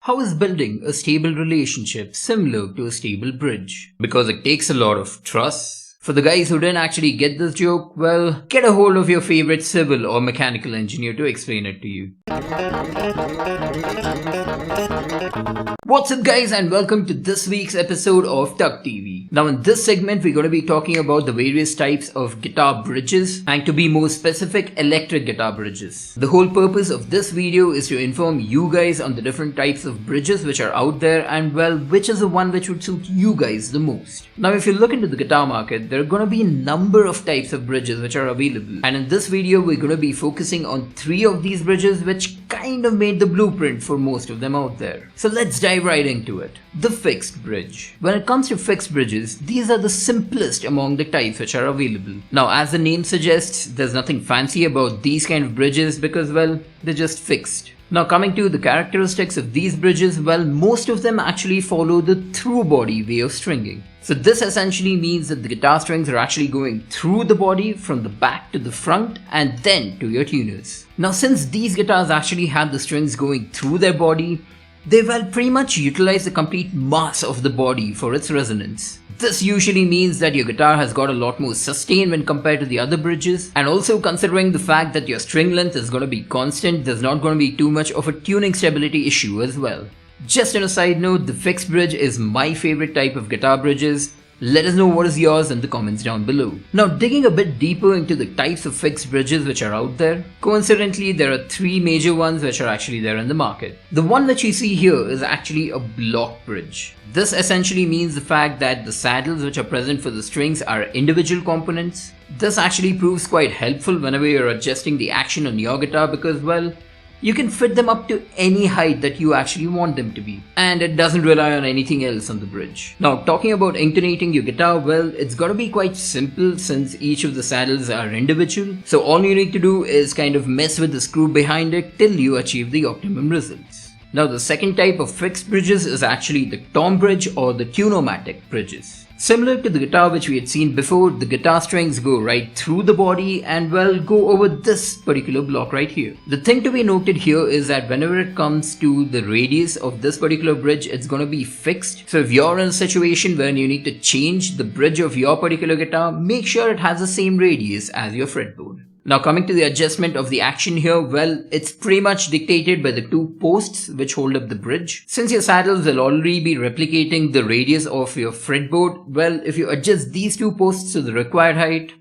How is building a stable relationship similar to a stable bridge? Because it takes a lot of trust. For the guys who didn't actually get this joke, well, get a hold of your favorite civil or mechanical engineer to explain it to you. What's up guys, and welcome to this week's episode of TUGGtv. Now in this segment we're going to be talking about the various types of guitar bridges, and to be more specific, electric guitar bridges. The whole purpose of this video is to inform you guys on the different types of bridges which are out there, and well, which is the one which would suit you guys the most. Now if you look into the guitar market, there are going to be a number of types of bridges which are available, and in this video we're going to be focusing on 3 of these bridges which kind of made the blueprint for most of them out there. So let's dive right into it. The fixed bridge. When it comes to fixed bridges, these are the simplest among the types which are available. Now as the name suggests, there's nothing fancy about these kind of bridges because well, they're just fixed. Now coming to the characteristics of these bridges, well, most of them actually follow the through body way of stringing. So this essentially means that the guitar strings are actually going through the body from the back to the front and then to your tuners. Now since these guitars actually have the strings going through their body, they will pretty much utilize the complete mass of the body for its resonance. This usually means that your guitar has got a lot more sustain when compared to the other bridges, and also considering the fact that your string length is going to be constant, there's not going to be too much of a tuning stability issue as well. Just on a side note, the fixed bridge is my favorite type of guitar bridges. Let us know what is yours in the comments down below. Now digging a bit deeper into the types of fixed bridges which are out there, coincidentally there are 3 major ones which are actually there in the market. The one that you see here is actually a block bridge. This essentially means the fact that the saddles which are present for the strings are individual components. This actually proves quite helpful whenever you're adjusting the action on your guitar because well, you can fit them up to any height that you actually want them to be, and it doesn't rely on anything else on the bridge. Now talking about intonating your guitar, well, it's gonna be quite simple since each of the saddles are individual. So all you need to do is kind of mess with the screw behind it till you achieve the optimum results. Now the second type of fixed bridges is actually the tom bridge or the tunomatic bridges. Similar to the guitar which we had seen before, the guitar strings go right through the body and well, go over this particular block right here. The thing to be noted here is that whenever it comes to the radius of this particular bridge, it's going to be fixed. So if you're in a situation where you need to change the bridge of your particular guitar, make sure it has the same radius as your fretboard. Now coming to the adjustment of the action here, well, it's pretty much dictated by the 2 posts which hold up the bridge. Since your saddles will already be replicating the radius of your fretboard, well, if you adjust these 2 posts to the required height,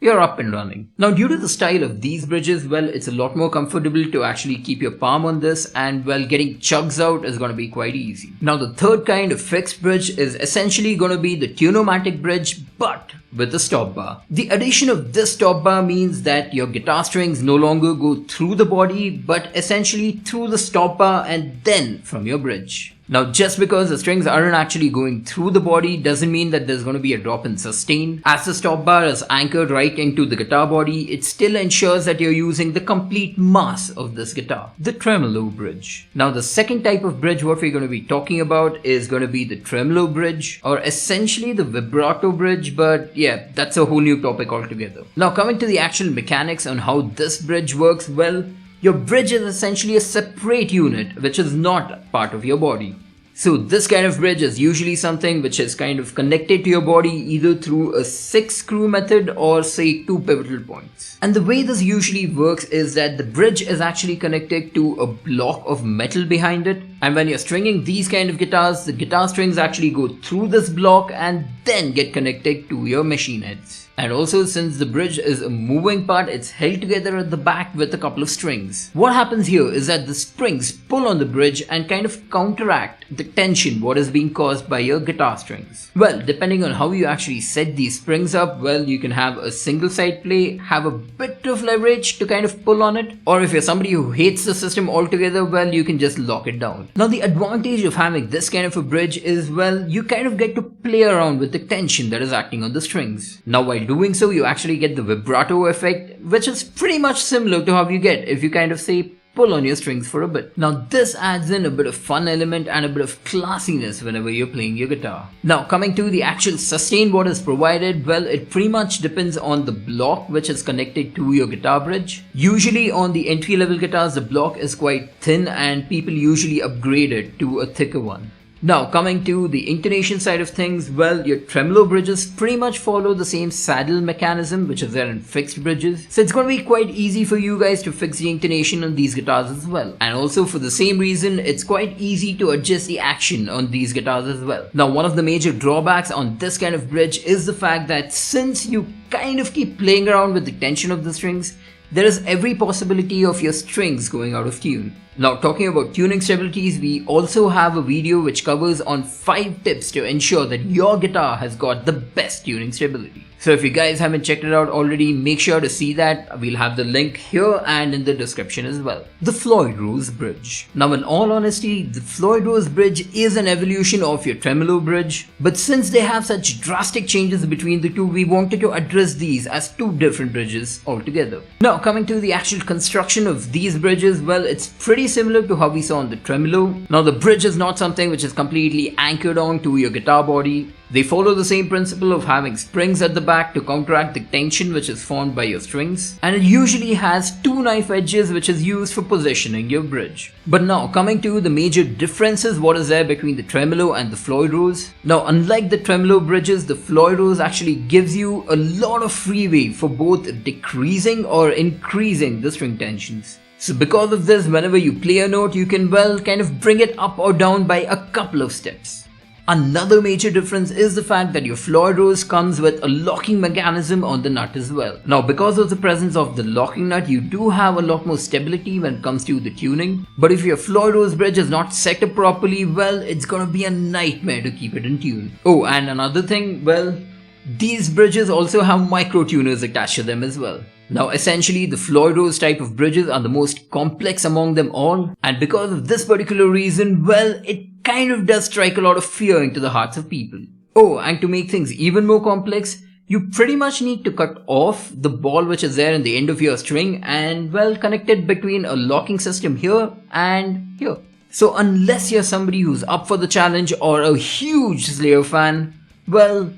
you're up and running. Now due to the style of these bridges, well, it's a lot more comfortable to actually keep your palm on this, and well, getting chugs out is going to be quite easy. Now the third kind of fixed bridge is essentially going to be the tunomatic bridge, but with a stop bar. The addition of this stop bar means that your guitar strings no longer go through the body, but essentially through the stop bar and then from your bridge. Now just because the strings aren't actually going through the body doesn't mean that there's going to be a drop in sustain. As the stop bar is anchored right into the guitar body, it still ensures that you're using the complete mass of this guitar. The tremolo bridge. Now the second type of bridge what we're going to be talking about is going to be the tremolo bridge, or essentially the vibrato bridge, but yeah, that's a whole new topic altogether. Now coming to the actual mechanics on how this bridge works, well, your bridge is essentially a separate unit which is not part of your body. So this kind of bridge is usually something which is kind of connected to your body either through a 6 screw method or say 2 pivotal points. And the way this usually works is that the bridge is actually connected to a block of metal behind it, and when you're stringing these kind of guitars, the guitar strings actually go through this block and then get connected to your machine heads. And also since the bridge is a moving part, it's held together at the back with a couple of strings. What happens here is that the springs pull on the bridge and kind of counteract the tension what is being caused by your guitar strings. Well, depending on how you actually set these springs up, well, you can have a single side play, have a bit of leverage to kind of pull on it, or if you're somebody who hates the system altogether, well, you can just lock it down. Now the advantage of having this kind of a bridge is, well, you kind of get to play around with the tension that is acting on the strings. Now while doing so, you actually get the vibrato effect, which is pretty much similar to how you get if you kind of say pull on your strings for a bit. Now this adds in a bit of fun element and a bit of classiness whenever you're playing your guitar. Now coming to the actual sustain what is provided, well, it pretty much depends on the block which is connected to your guitar bridge. Usually on the entry level guitars the block is quite thin and people usually upgrade it to a thicker one. Now coming to the intonation side of things, well, your tremolo bridges pretty much follow the same saddle mechanism which is there in fixed bridges. So it's going to be quite easy for you guys to fix the intonation on these guitars as well. And also for the same reason, it's quite easy to adjust the action on these guitars as well. Now one of the major drawbacks on this kind of bridge is the fact that since you kind of keep playing around with the tension of the strings, there is every possibility of your strings going out of tune. Now talking about tuning stabilities, we also have a video which covers on 5 tips to ensure that your guitar has got the best tuning stability. So if you guys haven't checked it out already, make sure to see that. We'll have the link here and in the description as well. The Floyd Rose Bridge. Now in all honesty, the Floyd Rose Bridge is an evolution of your Tremolo Bridge, but since they have such drastic changes between the two, we wanted to address these as 2 different bridges altogether. Now coming to the actual construction of these bridges, well, it's pretty similar to how we saw on the Tremolo. Now the bridge is not something which is completely anchored on to your guitar body. They follow the same principle of having springs at the back to counteract the tension which is formed by your strings, and it usually has 2 knife edges which is used for positioning your bridge. But now coming to the major differences what is there between the Tremolo and the Floyd Rose. Now unlike the Tremolo bridges, the Floyd Rose actually gives you a lot of freeway for both decreasing or increasing the string tensions. So because of this, whenever you play a note, you can well kind of bring it up or down by a couple of steps. Another major difference is the fact that your Floyd Rose comes with a locking mechanism on the nut as well. Now because of the presence of the locking nut, you do have a lot more stability when it comes to the tuning. But if your Floyd Rose bridge is not set up properly, well, it's gonna be a nightmare to keep it in tune. Oh, and another thing, well, these bridges also have micro tuners attached to them as well. Now essentially the Floyd Rose type of bridges are the most complex among them all, and because of this particular reason, well, it kind of does strike a lot of fear into the hearts of people. Oh, and to make things even more complex, you pretty much need to cut off the ball which is there in the end of your string and well connect it between a locking system here and here. So unless you're somebody who's up for the challenge or a huge Slayer fan, well,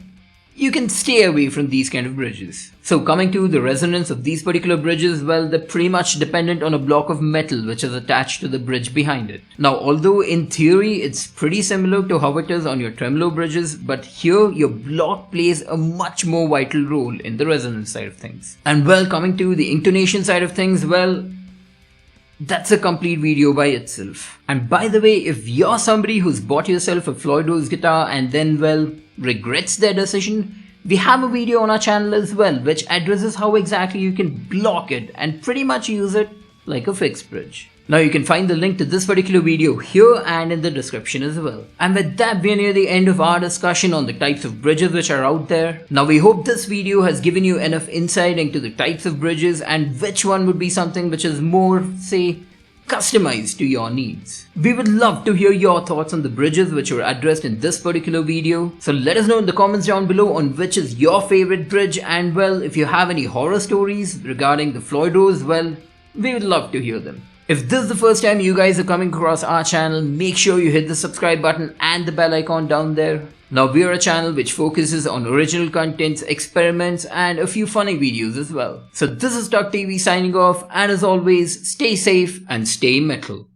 you can stay away from these kind of bridges. So coming to the resonance of these particular bridges, well, they're pretty much dependent on a block of metal which is attached to the bridge behind it. Now although in theory it's pretty similar to how it is on your Tremolo bridges, but here your block plays a much more vital role in the resonance side of things. And well, coming to the intonation side of things, well, that's a complete video by itself. And by the way, if you're somebody who's bought yourself a Floyd Rose guitar and then well regrets their decision, we have a video on our channel as well which addresses how exactly you can block it and pretty much use it like a fixed bridge. Now you can find the link to this particular video here and in the description as well. And with that, we're near the end of our discussion on the types of bridges which are out there. Now we hope this video has given you enough insight into the types of bridges and which one would be something which is more, say, customized to your needs. We would love to hear your thoughts on the bridges which were addressed in this particular video. So let us know in the comments down below on which is your favorite bridge, and well, if you have any horror stories regarding the Floyd Rose, well, we would love to hear them. If this is the first time you guys are coming across our channel, make sure you hit the subscribe button and the bell icon down there. Now we are a channel which focuses on original contents, experiments and a few funny videos as well. So this is TUGGtv signing off, and as always, stay safe and stay metal.